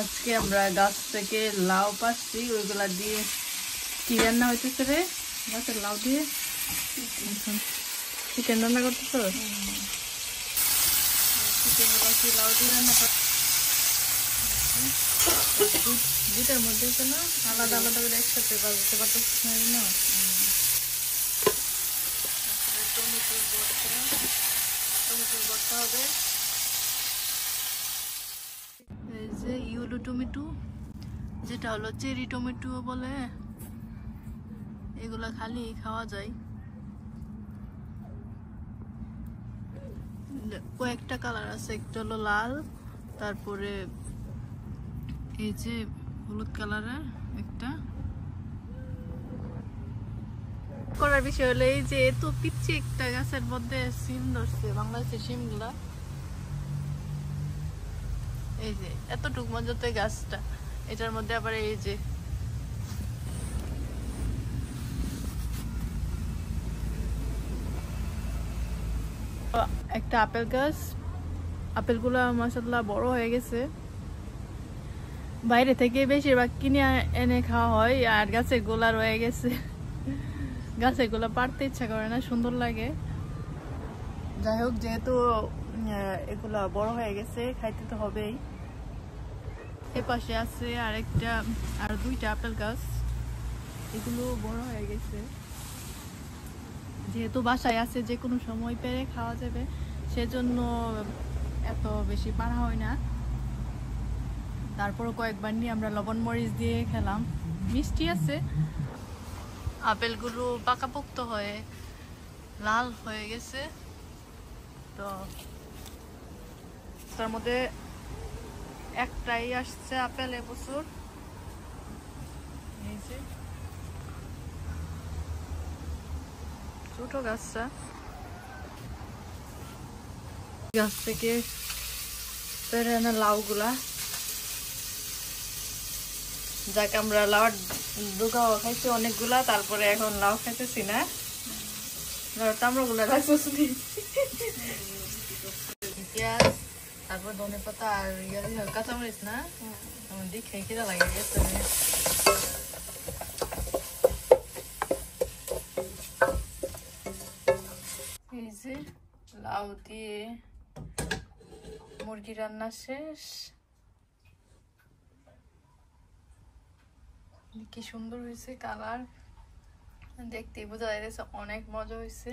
আজকে আমরা গাছ থেকে লাউ পাচ্ছি, ওইগুলা দিয়ে কি রান্না হইতেছে রে? গাছের লাউ দিয়ে চিকেন রান্না করতেছ? চিকেন লাউ দিয়ে রান্না কর। দুটার মধ্যে না আলাদা আলাদা করে একসাথে বাজতে পারতেছিস না। টমেটোর ভর্তা হবে। এই যে ইয়েলো টমেটো, যেটা হলো চেরি টমেটো বলে, এগুলা খালি খাওয়া যায়। কয়েকটা কালার আছে, একটা হলো লাল, তারপরে এই যে হলুদ কালারের একটা। করার বিষয় হলো এই যে এত পিচ্ছি একটা গাছের মধ্যে সিম ধরছে, বাংলাদেশের সিম গুলা। এই যে এতটুকু মজাতে গাছটা, এটার মধ্যে আবার এই যে একটা আপেল গাছ। আপেলগুলা মাশাআল্লাহ বড় হয়ে গেছে। বাইরে থেকে বেশিরভাগ কিনে এনে খাওয়া হয়, আর গাছের গোলা রয়ে গেছে। গাছের গোলা পারতে ইচ্ছা করে না, সুন্দর লাগে। যাই হোক, যেহেতু এগুলা বড় হয়ে গেছে, খাইতে তো হবেই। এপাশে আছে আর দুইটা আপেল গাছ, এগুলো বড় হয়ে গেছে। যেহেতু বাসায় আছে, যে কোনো সময় পেরে খাওয়া যাবে, সেজন্য এত বেশি পারা হয় না। তারপরও কয়েকবার নিয়ে আমরা লবণ মরিচ দিয়ে খেলাম, মিষ্টি আছে। আপেলগুলো পাকাপোক্ত হয়ে লাল হয়ে গেছে, তো তার মধ্যে একটাই আসছে আপেল এবছর। এই যে ছোট গাছটা, গাছ থেকে পেরে আনা লাউ গুলা। যাক, আমরা লাউ ডুকাও খাইছি অনেকগুলা, তারপরে এখন লাউ খাইতেছি না। তামড়া গুলা রাখছি, পেঁয়াজ, তারপর ধনে পাতা আর কাঁচামরিচ না, আমার দেখে খিদা লাগে গেছে। এই যে লাউ দিয়ে মুরগি রান্না শেষ। কি সুন্দর হয়েছে কালার, দেখতে বোঝা যাচ্ছে অনেক মজা হয়েছে।